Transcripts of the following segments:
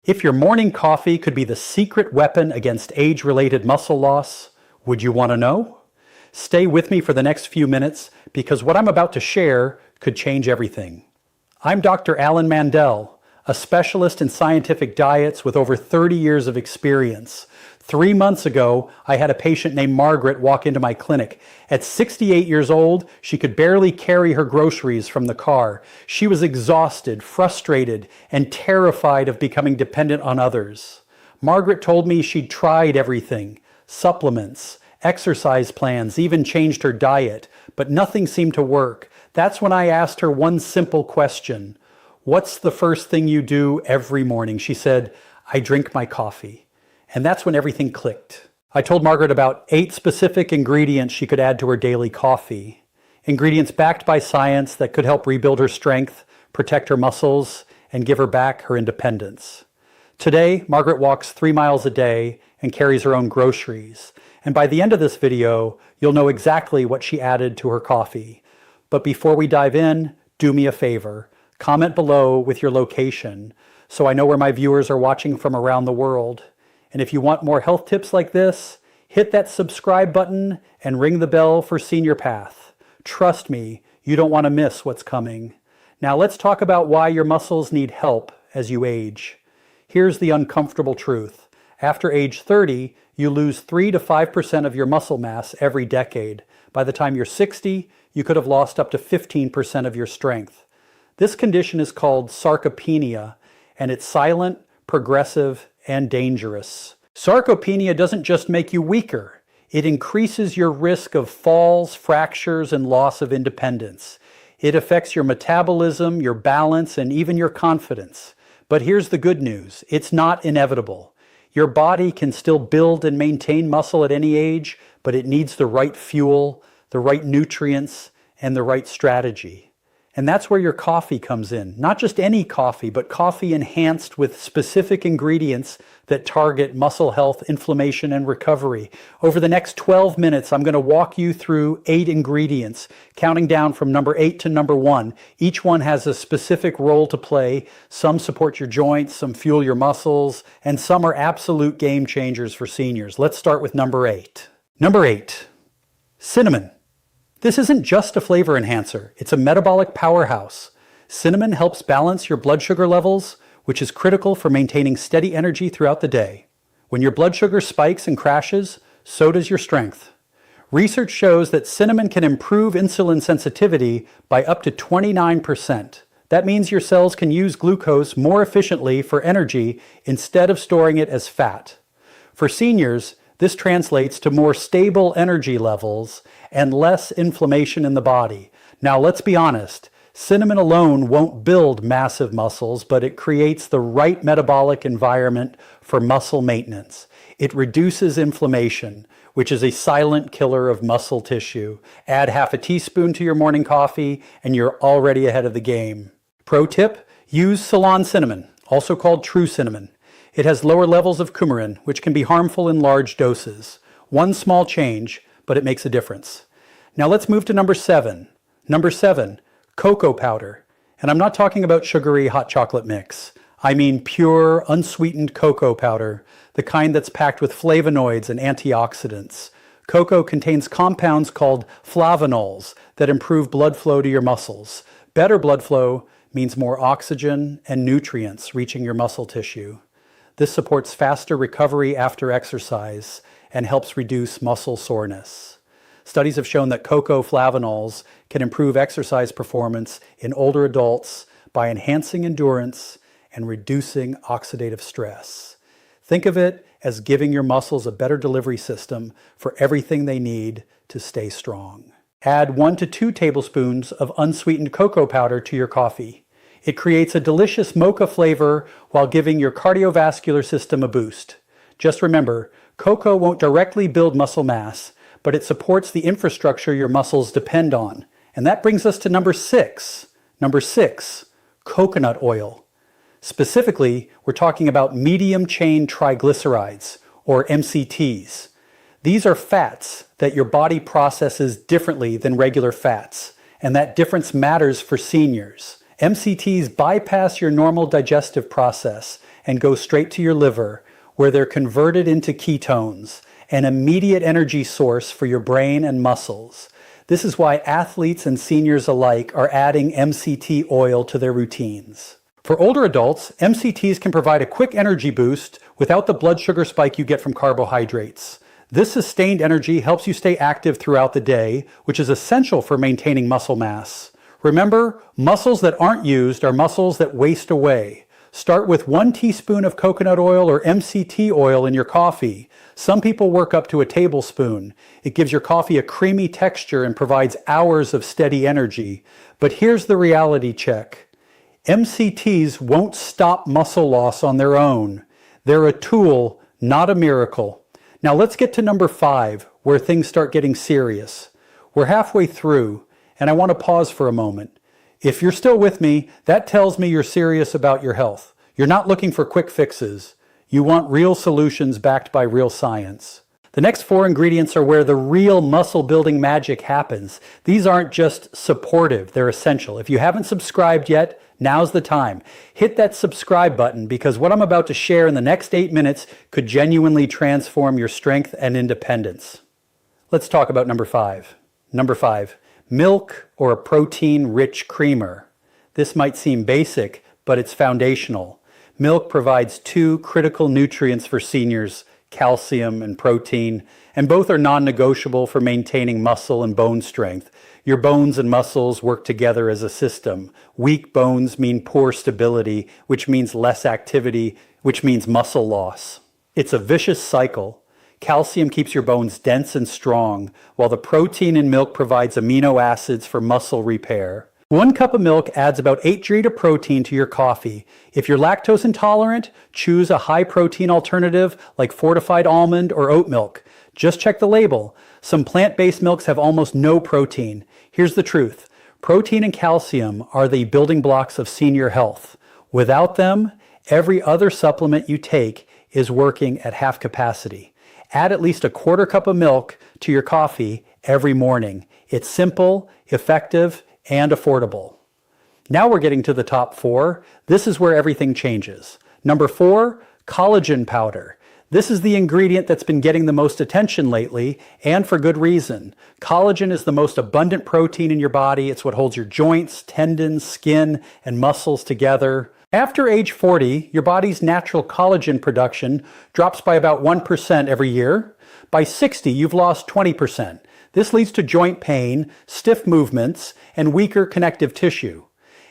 If your morning coffee could be the secret weapon against age-related muscle loss, would you want to know? Stay with me for the next few minutes because what I'm about to share could change everything. I'm Dr. Alan Mandell, a specialist in scientific diets with over 30 years of experience. 3 months ago, I had a patient named Margaret walk into my clinic. At 68 years old, she could barely carry her groceries from the car. She was exhausted, frustrated, and terrified of becoming dependent on others. Margaret told me she'd tried everything, supplements, exercise plans, even changed her diet, but nothing seemed to work. That's when I asked her one simple question. What's the first thing you do every morning? She said, I drink my coffee. And that's when everything clicked. I told Margaret about 8 specific ingredients she could add to her daily coffee. Ingredients backed by science that could help rebuild her strength, protect her muscles, and give her back her independence. Today, Margaret walks 3 miles a day and carries her own groceries. And by the end of this video, you'll know exactly what she added to her coffee. But before we dive in, do me a favor. Comment below with your location so I know where my viewers are watching from around the world. And if you want more health tips like this, hit that subscribe button and ring the bell for Senior Path. Trust me, you don't want to miss what's coming. Now let's talk about why your muscles need help as you age. Here's the uncomfortable truth. After age 30, you lose 3 to 5% of your muscle mass every decade. By the time you're 60, you could have lost up to 15% of your strength. This condition is called sarcopenia, and it's silent, progressive, and dangerous. Sarcopenia doesn't just make you weaker. It increases your risk of falls, fractures, and loss of independence. It affects your metabolism, your balance, and even your confidence. But here's the good news. It's not inevitable. Your body can still build and maintain muscle at any age, but it needs the right fuel, the right nutrients, and the right strategy. And that's where your coffee comes in. Not just any coffee, but coffee enhanced with specific ingredients that target muscle health, inflammation, and recovery. Over the next 12 minutes, I'm going to walk you through 8 ingredients, counting down from number 8 to number 1. Each one has a specific role to play. Some support your joints, some fuel your muscles, and some are absolute game changers for seniors. Let's start with number 8. Number 8, cinnamon. This isn't just a flavor enhancer, it's a metabolic powerhouse. Cinnamon helps balance your blood sugar levels, which is critical for maintaining steady energy throughout the day. When your blood sugar spikes and crashes, so does your strength. Research shows that cinnamon can improve insulin sensitivity by up to 29%. That means your cells can use glucose more efficiently for energy instead of storing it as fat. For seniors, this translates to more stable energy levels and less inflammation in the body. Now let's be honest, cinnamon alone won't build massive muscles, but it creates the right metabolic environment for muscle maintenance. It reduces inflammation, which is a silent killer of muscle tissue. Add half a teaspoon to your morning coffee and you're already ahead of the game. Pro tip, use Ceylon cinnamon, also called true cinnamon. It has lower levels of coumarin, which can be harmful in large doses. One small change, but it makes a difference. Now let's move to number 7. Number 7, cocoa powder. And I'm not talking about sugary hot chocolate mix. I mean pure, unsweetened cocoa powder, the kind that's packed with flavonoids and antioxidants. Cocoa contains compounds called flavonols that improve blood flow to your muscles. Better blood flow means more oxygen and nutrients reaching your muscle tissue. This supports faster recovery after exercise and helps reduce muscle soreness. Studies have shown that cocoa flavonols can improve exercise performance in older adults by enhancing endurance and reducing oxidative stress. Think of it as giving your muscles a better delivery system for everything they need to stay strong. Add 1 to 2 tablespoons of unsweetened cocoa powder to your coffee. It creates a delicious mocha flavor while giving your cardiovascular system a boost. Just remember, cocoa won't directly build muscle mass, but it supports the infrastructure your muscles depend on. And that brings us to number 6. Number 6, coconut oil. Specifically, we're talking about medium-chain triglycerides, or MCTs. These are fats that your body processes differently than regular fats, and that difference matters for seniors. MCTs bypass your normal digestive process and go straight to your liver, where they're converted into ketones, an immediate energy source for your brain and muscles. This is why athletes and seniors alike are adding MCT oil to their routines. For older adults, MCTs can provide a quick energy boost without the blood sugar spike you get from carbohydrates. This sustained energy helps you stay active throughout the day, which is essential for maintaining muscle mass. Remember, muscles that aren't used are muscles that waste away. Start with 1 teaspoon of coconut oil or MCT oil in your coffee. Some people work up to a tablespoon. It gives your coffee a creamy texture and provides hours of steady energy. But here's the reality check. MCTs won't stop muscle loss on their own. They're a tool, not a miracle. Now let's get to number 5, where things start getting serious. We're halfway through, and I want to pause for a moment. If you're still with me, that tells me you're serious about your health. You're not looking for quick fixes. You want real solutions backed by real science. The next 4 ingredients are where the real muscle building magic happens. These aren't just supportive, they're essential. If you haven't subscribed yet, now's the time. Hit that subscribe button because what I'm about to share in the next 8 minutes could genuinely transform your strength and independence. Let's talk about number 5. Number 5, milk or a protein-rich creamer. This might seem basic, but it's foundational. Milk provides 2 critical nutrients for seniors, calcium and protein, and both are non-negotiable for maintaining muscle and bone strength. Your bones and muscles work together as a system. Weak bones mean poor stability, which means less activity, which means muscle loss. It's a vicious cycle. Calcium keeps your bones dense and strong, while the protein in milk provides amino acids for muscle repair. 1 cup of milk adds about 8 g of protein to your coffee. If you're lactose intolerant, choose a high protein alternative like fortified almond or oat milk. Just check the label. Some plant-based milks have almost no protein. Here's the truth. Protein and calcium are the building blocks of senior health. Without them, every other supplement you take is working at half capacity. Add at least a 1/4 cup of milk to your coffee every morning. It's simple, effective, and affordable. Now we're getting to the top 4. This is where everything changes. Number 4, collagen powder. This is the ingredient that's been getting the most attention lately, and for good reason. Collagen is the most abundant protein in your body. It's what holds your joints, tendons, skin, and muscles together. After age 40, your body's natural collagen production drops by about 1% every year. By 60, you've lost 20%. This leads to joint pain, stiff movements, and weaker connective tissue.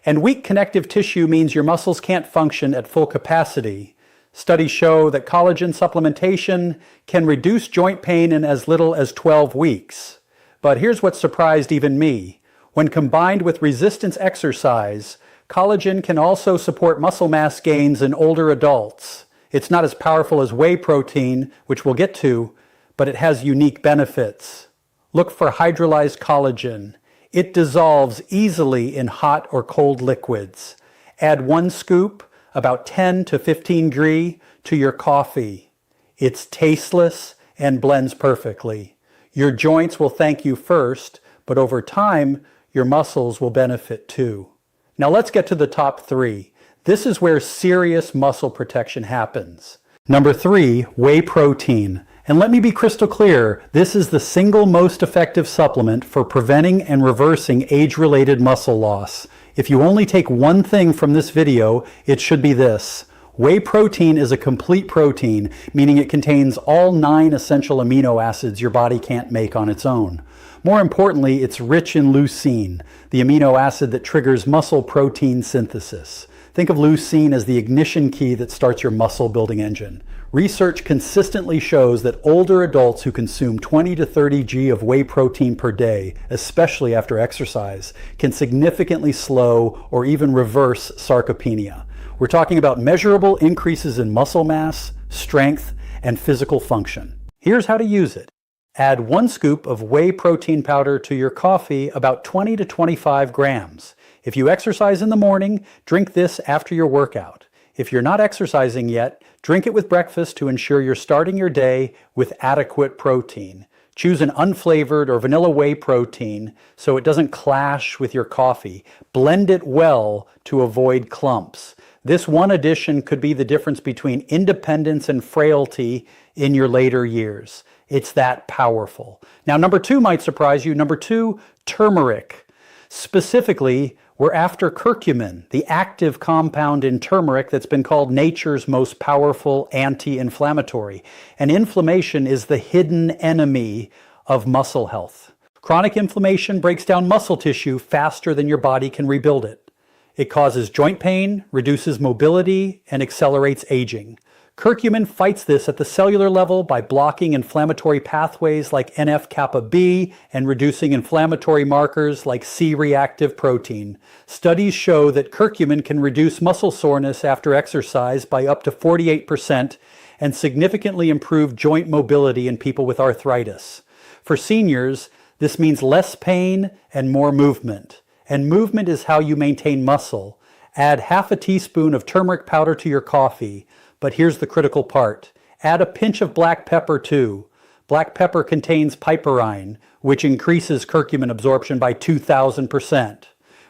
And weak connective tissue means your muscles can't function at full capacity. Studies show that collagen supplementation can reduce joint pain in as little as 12 weeks. But here's what surprised even me. When combined with resistance exercise, collagen can also support muscle mass gains in older adults. It's not as powerful as whey protein, which we'll get to, but it has unique benefits. Look for hydrolyzed collagen. It dissolves easily in hot or cold liquids. Add 1 scoop, about 10 to 15 g, to your coffee. It's tasteless and blends perfectly. Your joints will thank you first, but over time, your muscles will benefit too. Now let's get to the top 3. This is where serious muscle protection happens. Number 3, whey protein. And let me be crystal clear, this is the single most effective supplement for preventing and reversing age-related muscle loss. If you only take one thing from this video, it should be this. Whey protein is a complete protein, meaning it contains all 9 essential amino acids your body can't make on its own. More importantly, it's rich in leucine, the amino acid that triggers muscle protein synthesis. Think of leucine as the ignition key that starts your muscle building engine. Research consistently shows that older adults who consume 20 to 30 g of whey protein per day, especially after exercise, can significantly slow or even reverse sarcopenia. We're talking about measurable increases in muscle mass, strength, and physical function. Here's how to use it. Add 1 scoop of whey protein powder to your coffee, about 20 to 25 grams. If you exercise in the morning, drink this after your workout. If you're not exercising yet, drink it with breakfast to ensure you're starting your day with adequate protein. Choose an unflavored or vanilla whey protein so it doesn't clash with your coffee. Blend it well to avoid clumps. This one addition could be the difference between independence and frailty in your later years. It's that powerful. Now, number 2 might surprise you. Number 2, turmeric. Specifically, we're after curcumin, the active compound in turmeric that's been called nature's most powerful anti-inflammatory. And inflammation is the hidden enemy of muscle health. Chronic inflammation breaks down muscle tissue faster than your body can rebuild it. It causes joint pain, reduces mobility, and accelerates aging. Curcumin fights this at the cellular level by blocking inflammatory pathways like NF-kappa B and reducing inflammatory markers like C-reactive protein. Studies show that curcumin can reduce muscle soreness after exercise by up to 48% and significantly improve joint mobility in people with arthritis. For seniors, this means less pain and more movement. And movement is how you maintain muscle. Add half a teaspoon of turmeric powder to your coffee. But here's the critical part. Add a pinch of black pepper too. Black pepper contains piperine, which increases curcumin absorption by 2,000%.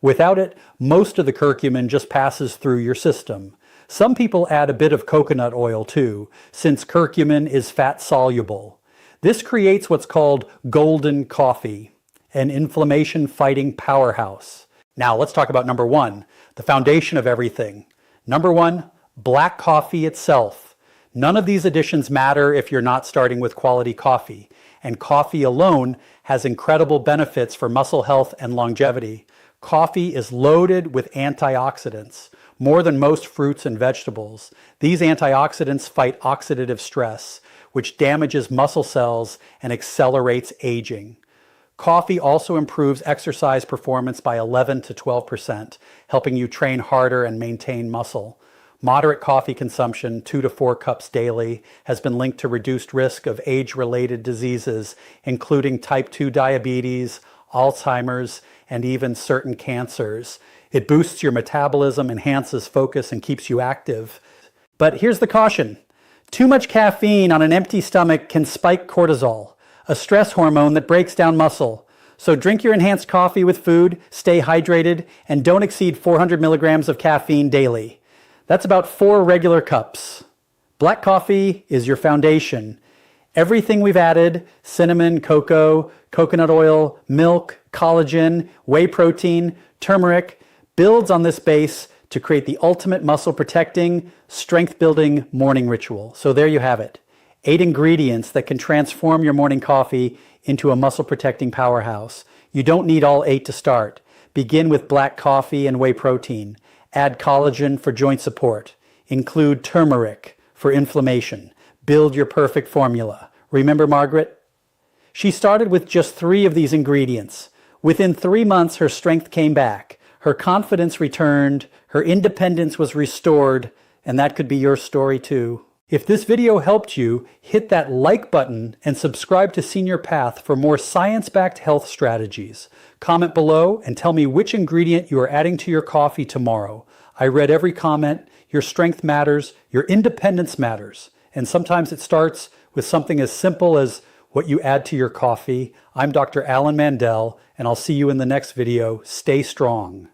Without it, most of the curcumin just passes through your system. Some people add a bit of coconut oil too, since curcumin is fat soluble. This creates what's called golden coffee, an inflammation-fighting powerhouse. Now let's talk about number 1, the foundation of everything. Number 1, black coffee itself. None of these additions matter if you're not starting with quality coffee. And coffee alone has incredible benefits for muscle health and longevity. Coffee is loaded with antioxidants, more than most fruits and vegetables. These antioxidants fight oxidative stress, which damages muscle cells and accelerates aging. Coffee also improves exercise performance by 11 to 12%, helping you train harder and maintain muscle. Moderate coffee consumption, 2 to 4 cups daily, has been linked to reduced risk of age-related diseases, including type 2 diabetes, Alzheimer's, and even certain cancers. It boosts your metabolism, enhances focus, and keeps you active. But here's the caution. Too much caffeine on an empty stomach can spike cortisol, a stress hormone that breaks down muscle. So drink your enhanced coffee with food, stay hydrated, and don't exceed 400 milligrams of caffeine daily. That's about 4 regular cups. Black coffee is your foundation. Everything we've added, cinnamon, cocoa, coconut oil, milk, collagen, whey protein, turmeric, builds on this base to create the ultimate muscle protecting, strength building morning ritual. So there you have it. 8 ingredients that can transform your morning coffee into a muscle protecting powerhouse. You don't need all 8 to start. Begin with black coffee and whey protein. Add collagen for joint support. Include turmeric for inflammation. Build your perfect formula. Remember Margaret? She started with just 3 of these ingredients. Within 3 months, her strength came back. Her confidence returned. Her independence was restored. And that could be your story too. If this video helped you, hit that like button and subscribe to Senior Path for more science-backed health strategies. Comment below and tell me which ingredient you are adding to your coffee tomorrow. I read every comment. Your strength matters. Your independence matters. And sometimes it starts with something as simple as what you add to your coffee. I'm Dr. Alan Mandell, and I'll see you in the next video. Stay strong.